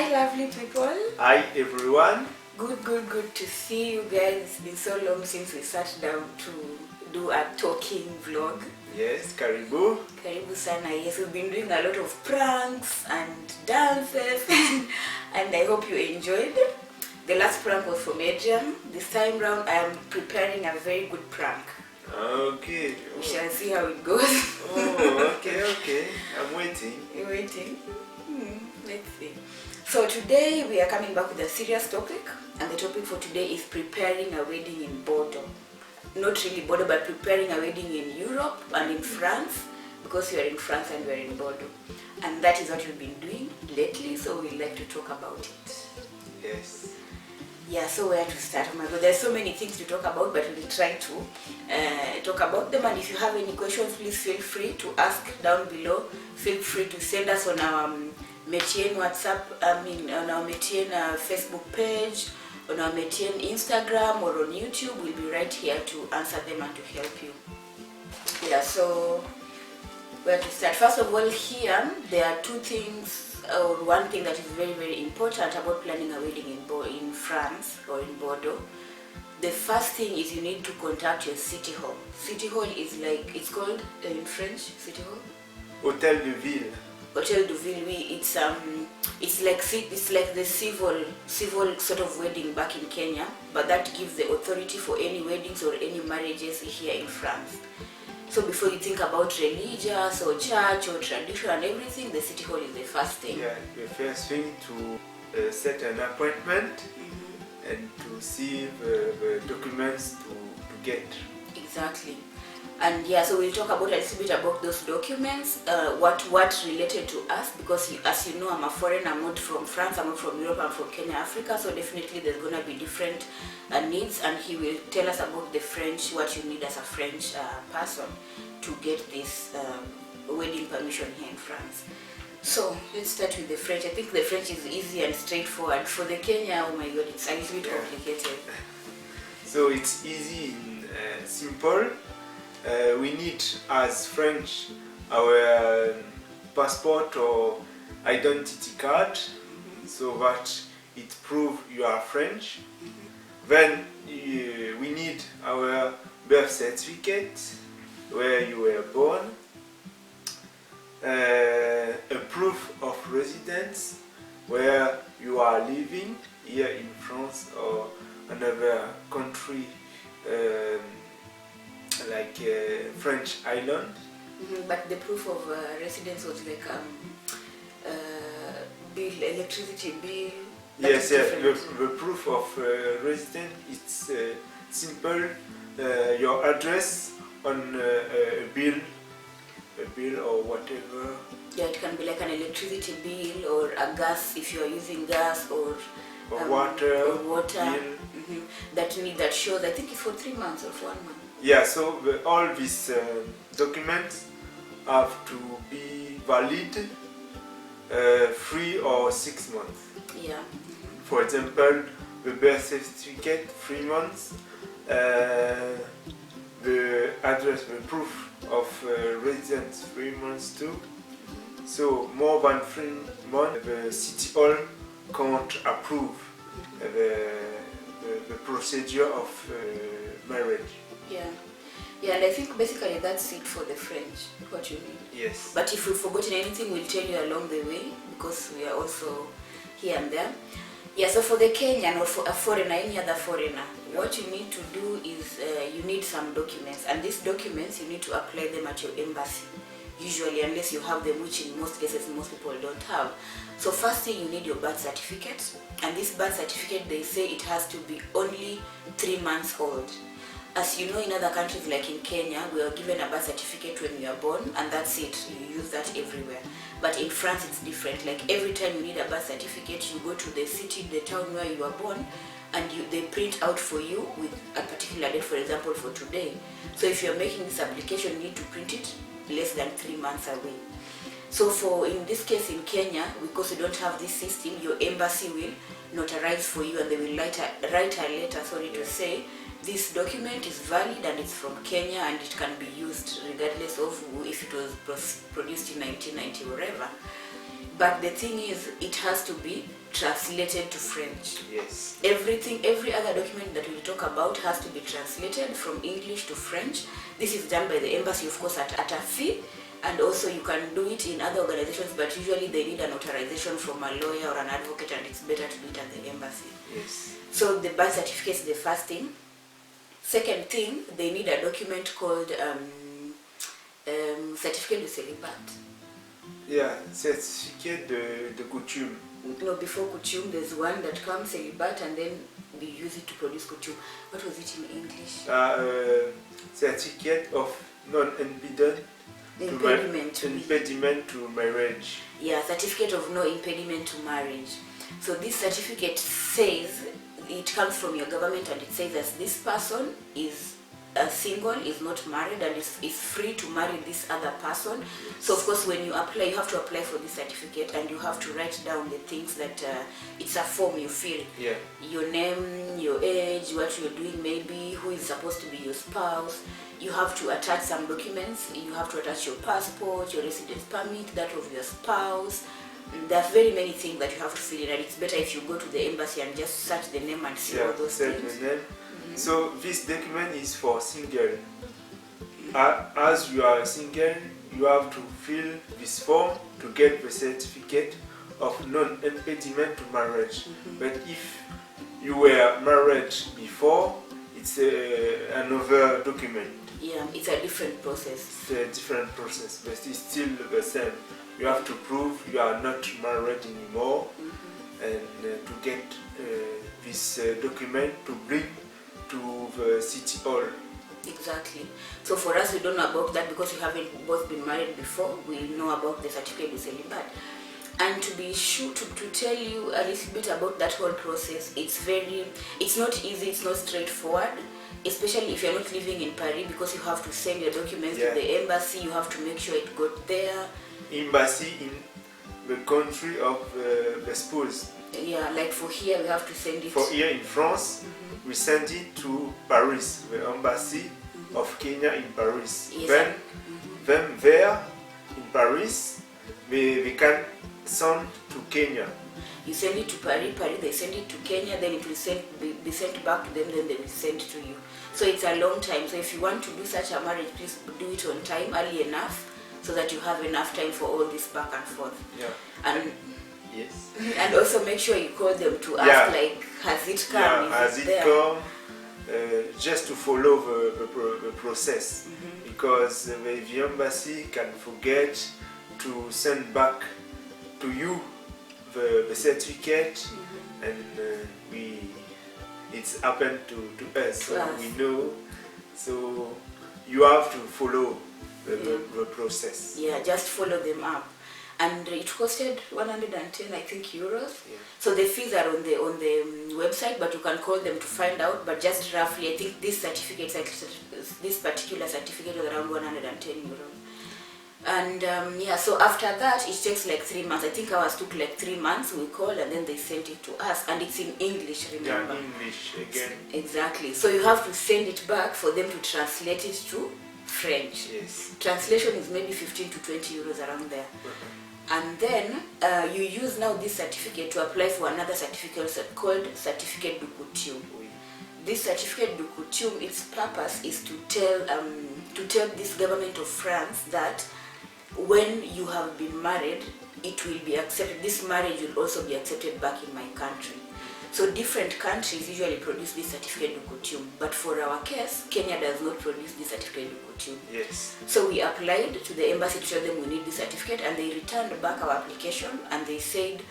Hi lovely people. Hi everyone. Good to see you guys. It's been so long since we sat down to do a talking vlog. Yes, karibu. Karibu sana. Yes, we've been doing a lot of pranks and dances and I hope you enjoyed. The last prank was from Adrian. This time round I am preparing a very good prank. Okay. We shall see how it goes. Oh, okay. I'm waiting. You're waiting? Let's see. So today we are coming back with a serious topic, and the topic for today is preparing a wedding in Bordeaux. Not really Bordeaux, but preparing a wedding in Europe and in France, because we are in France and we are in Bordeaux. And that is what we've been doing lately, so we'd like to talk about it. Yes. Yeah, so where to start? Oh my god, there's so many things to talk about, but we'll try to talk about them. And if you have any questions, please feel free to ask down below. Feel free to send us on our Metien WhatsApp, on our Metien Facebook page, on our Metien Instagram, or on YouTube. We'll be right here to answer them and to help you. Yeah, so where to start? First of all, here there are two things, or one thing that is very important about planning a wedding in France or in Bordeaux. The first thing is you need to contact your city hall. City hall is like, it's called in French, city hall? Hôtel de Ville. Hôtel de Ville, it's like the civil sort of wedding back in Kenya, but that gives the authority for any weddings or any marriages here in France. So before you think about religious or church or tradition and everything, the city hall is the first thing. Yeah, the first thing to set an appointment and to see the documents to get. Exactly. And yeah, so we'll talk about a little bit about those documents, what related to us, because as you know, I'm a foreigner, I'm not from France, I'm not from Europe, I'm from Kenya, Africa, so definitely there's going to be different needs, and he will tell us about the French, what you need as a French person to get this wedding permission here in France. So let's start with the French. I think the French is easy and straightforward. For the Kenya, oh my god, it's a little bit complicated. So it's easy and simple. We need, as French, our passport or identity card, so that it proves you are French. Then we need our birth certificate, where you were born, a proof of residence, where you are living, here in France or another country, like French island. But the proof of residence was like bill, electricity bill. Yes, the proof of residence, it's simple. Your address on a bill or whatever. Yeah, it can be like an electricity bill or a gas if you are using gas, or water bill. That shows, I think it's for 3 months or for 1 month. Yeah, so all these documents have to be valid 3 or 6 months. Yeah. For example, the birth certificate 3 months, the address, the proof of residence 3 months too. So more than 3 months, the city hall can't approve the procedure of marriage. Yeah, and I think basically that's it for the French, what you need. Yes. But if we've forgotten anything, we'll tell you along the way, because we are also here and there. Yeah, so for the Kenyan or for a foreigner, any other foreigner, what you need to do is you need some documents, and these documents you need to apply them at your embassy, usually, unless you have them, which in most cases most people don't have. So first thing, you need your birth certificate, and this birth certificate, they say it has to be only 3 months old. As you know, in other countries like in Kenya, we are given a birth certificate when we are born, and that's it. You use that everywhere. But in France, it's different. Like every time you need a birth certificate, you go to the city, the town where you are born, and they print out for you with a particular date, for example, for today. So if you're making this application, you need to print it less than 3 months away. So in this case in Kenya, because you don't have this system, your embassy will notarize for you, and they will write a letter, to say, this document is valid and it's from Kenya and it can be used regardless of if it was produced in 1990 or whatever. But the thing is, it has to be translated to French. Yes. Every other document that we'll talk about has to be translated from English to French. This is done by the embassy, of course, at a fee. And also you can do it in other organizations, but usually they need an authorization from a lawyer or an advocate, and it's better to do it at the embassy. Yes. So the birth certificate is the first thing. Second thing, they need a document called certificate de célibat. Yeah, certificate de coutume. No, before coutume, there's one that comes célibat, and then we use it to produce coutume. What was it in English? Certificate of non-impediment impediment to marriage. Yeah, certificate of no impediment to marriage. So this certificate says, it comes from your government, and it says that this person is single, is not married, and is free to marry this other person. So of course when you apply, you have to apply for this certificate, and you have to write down the things that it's a form you fill. Yeah. Your name, your age, what you're doing, maybe who is supposed to be your spouse. You have to attach some documents. You have to attach your passport, your residence permit, that of your spouse. There are very many things that you have to fill in, and it's better if you go to the embassy and just search the name and see all those things. The name. So this document is for single. As you are single, you have to fill this form to get the certificate of non-impediment to marriage. But if you were married before, it's another document. Yeah, it's a different process. It's a different process, but it's still the same. You have to prove you are not married anymore, and to get this document to bring to the city hall. Exactly. So for us, we don't know about that because we haven't both been married before. We know about the certificate de célibat. And to be sure to tell you a little bit about that whole process, it's not easy, it's not straightforward, especially if you're not living in Paris, because you have to send your documents to the embassy, you have to make sure it got there. Embassy in the country of the spouse. Yeah, like for here, we have to send it. For here in France, we send it to Paris, the embassy of Kenya in Paris. Yes. Then there in Paris, they can send to Kenya. You send it to Paris, they send it to Kenya, then it will be sent back to them, then they will send it to you. So it's a long time. So if you want to do such a marriage, please do it on time, early enough, so that you have enough time for all this back and forth. Yeah. And yes. And also make sure you call them to ask, like, has it come? Yeah, has it come? Just to follow the process, because the embassy can forget to send back to you the certificate, and it's happened to us, so we know. So you have to follow the process. Yeah, just follow them up. And it costed 110, I think, euros. Yeah. So the fees are on the website, but you can call them to find out. But just roughly, I think this particular certificate was around 110 euros. And yeah, so after that, it takes like 3 months. I think ours took like 3 months. We called, and then they sent it to us, and it's in English. Remember? Yeah, English again. Exactly. So you have to send it back for them to translate it to French. Yes. Translation is maybe 15 to 20 euros around there. And then you use now this certificate to apply for another certificate called certificate de coutume. This certificate de coutume, its purpose is to tell this government of France that when you have been married, it will be accepted. This marriage will also be accepted back in my country. So different countries usually produce this certificate de coutume, but for our case, Kenya does not produce this certificate de coutume. Yes. So we applied to the embassy to tell them we need this certificate, and they returned back our application, and they said,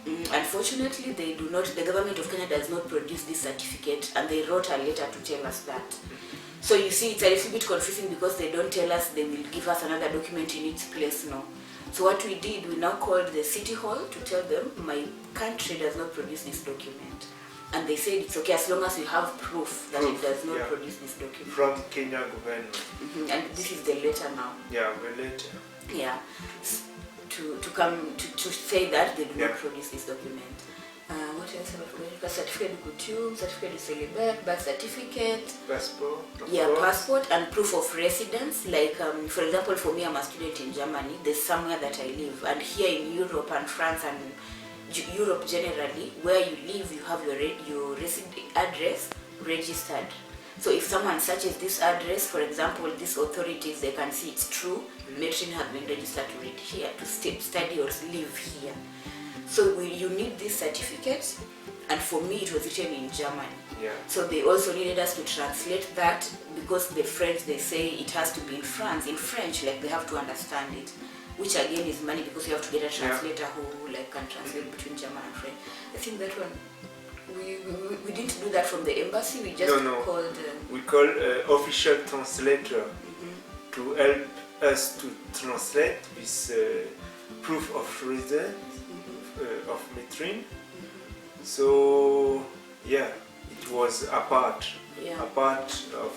unfortunately, they do not. The government of Kenya does not produce this certificate, and they wrote a letter to tell us that. So you see, it's a little bit confusing because they don't tell us they will give us another document in its place. No. So what we did, we now called the city hall to tell them my country does not produce this document. And they said it's okay as long as we have proof that it does not produce this document. From Kenya government. And this is the letter now. Yeah, the letter. Yeah, to come to say that they do not produce this document. What else have I forgotten? Certificate de coutume, certificate de célibat, birth certificate. Passport. Yeah, passport and proof of residence. Like, for example, for me, I'm a student in Germany. There's somewhere that I live, and here in Europe and France and Europe generally, where you live, you have your address registered. So if someone searches this address, for example, these authorities, they can see it's true. Matron has been registered to read here, to study or live here. So you need this certificate, and for me it was written in German. Yeah. So they also needed us to translate that, because the French, they say it has to be in French, like they have to understand it, which again is money, because you have to get a translator who like can translate between German and French. I think that one, we didn't do that from the embassy, we just called... we call official translator to help us to translate this proof of residence of Matron. So yeah, it was a part of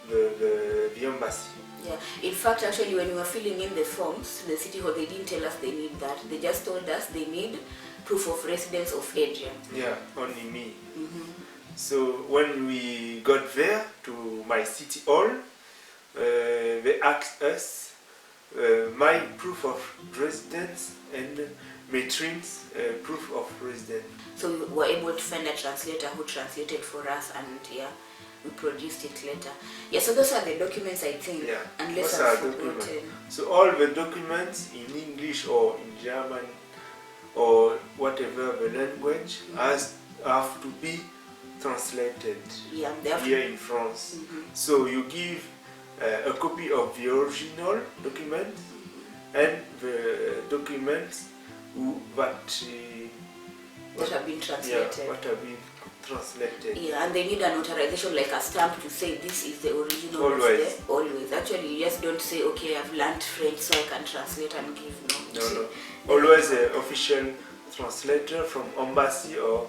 the embassy. Yeah, in fact, actually, when we were filling in the forms, the city hall, they didn't tell us they need that. They just told us they need proof of residence of Adrian. Yeah, only me. So when we got there to my city hall, they asked us my proof of residence and Matron's proof of residence. So we were able to find a translator who translated for us, and yeah, we produced it later. Yeah, so those are the documents, I think. Yeah, unless I've forgotten. So all the documents in English or in German or whatever the language have to be translated here in France. So you give a copy of the original document and the documents that have been translated. Yeah, what have been translated. Yeah, and they need an authorization, like a stamp, to say this is the original. Always. Always. Actually, you just don't say, okay, I've learned French so I can translate and give. No. Always an official translator from embassy or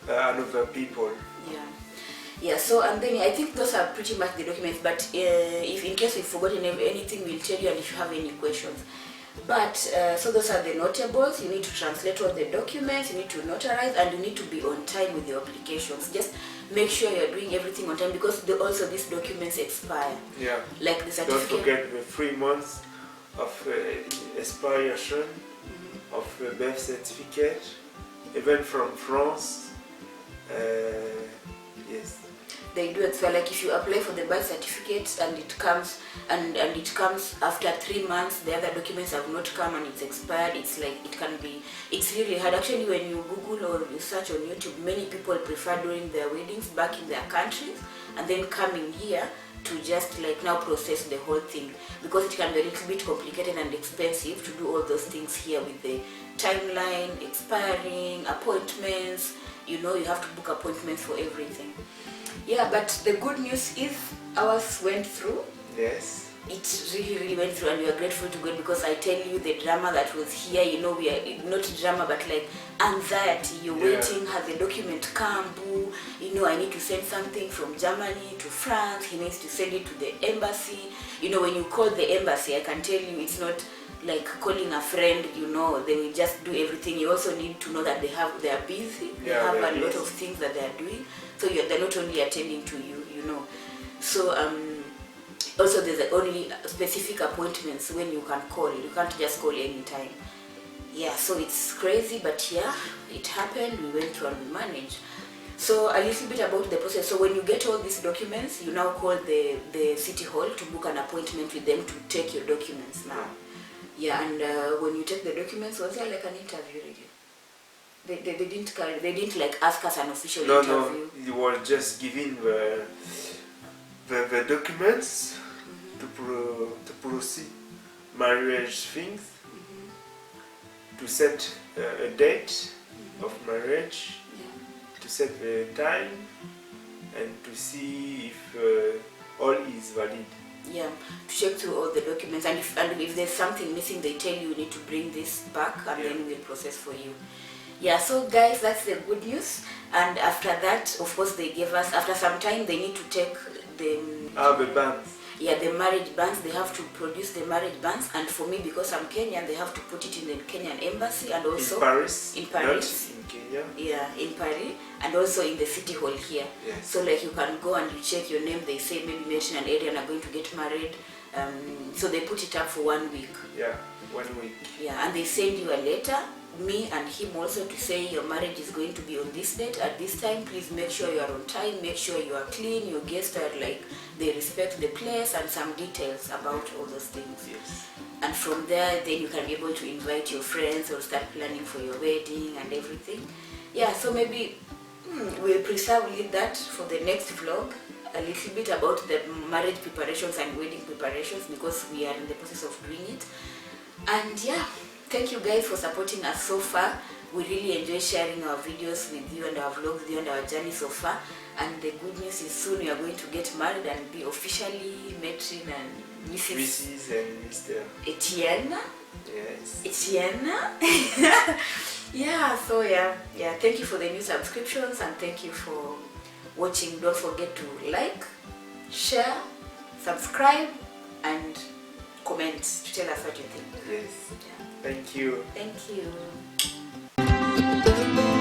another people. Yeah, so and then I think those are pretty much the documents, but if in case we've forgotten anything, we'll tell you, and if you have any questions. But so those are the notables. You need to translate all the documents, you need to notarize, and you need to be on time with your applications. Just make sure you're doing everything on time, because also these documents expire. Yeah. Like the certificate. Don't forget the 3 months of expiration of the birth certificate, even from France. Yes. They do expire. Like if you apply for the birth certificate and it comes and it comes after 3 months, the other documents have not come and it's expired, it's like it's really hard. Actually, when you Google or you search on YouTube, many people prefer doing their weddings back in their countries and then coming here to just like now process the whole thing, because it can be a little bit complicated and expensive to do all those things here with the timeline, expiring, appointments. You have to book appointments for everything. Yeah, but the good news is ours went through. Yes. It really went through, and we are grateful to God, because I tell you, the drama that was here, we are not drama, but like anxiety. You're waiting, has the document come? Boo, I need to send something from Germany to France. He needs to send it to the embassy. When you call the embassy, I can tell you, it's not like calling a friend. They will just do everything. You also need to know that they are busy. They have a lot of things that they are doing. So they're not only attending to you, So also there's only specific appointments when you can call. You can't just call anytime. Yeah, so it's crazy, but yeah, it happened. We went through and we managed. So a little bit about the process. So when you get all these documents, you now call the city hall to book an appointment with them to take your documents now. Yeah, and when you take the documents, was there like an interview? They didn't like ask us an official interview. No, you were just giving the documents to proceed marriage things, to set a date of marriage, to set the time, and to see if all is valid. Yeah, to check through all the documents, and if there's something missing, they tell you need to bring this back, and then we'll process for you. Yeah, so guys, that's the good news. And after that, of course, they gave us, after some time, they need to take the bands. Yeah, the marriage bands, they have to produce the marriage bands, and for me, because I'm Kenyan, they have to put it in the Kenyan embassy, and also in Paris, in Paris, not in Kenya. yeah, in Paris, and also in the city hall here. Yes. So like you can go and you check your name, they say maybe mention an area and are going to get married, so they put it up for 1 week. Yeah, 1 week. Yeah, and they send you a letter, me and him also, to say your marriage is going to be on this date at this time. Please make sure you are on time, make sure you are clean, your guests are like, they respect the place, and some details about all those things. Yes. And from there, then you can be able to invite your friends or start planning for your wedding and everything. Yeah, so maybe we'll leave that for the next vlog, a little bit about the marriage preparations and wedding preparations, because we are in the process of doing it. And yeah, thank you guys for supporting us so far. We really enjoy sharing our videos with you and our vlogs with you and our journey so far. And the good news is soon we are going to get married and be officially Matrin and Mrs. and Mr. Etienne. Yes. Etienne. Yeah, so yeah, thank you for the new subscriptions, and thank you for watching. Don't forget to like, share, subscribe, and comment to tell us what you think. Yes. Yeah. Thank you. Thank you.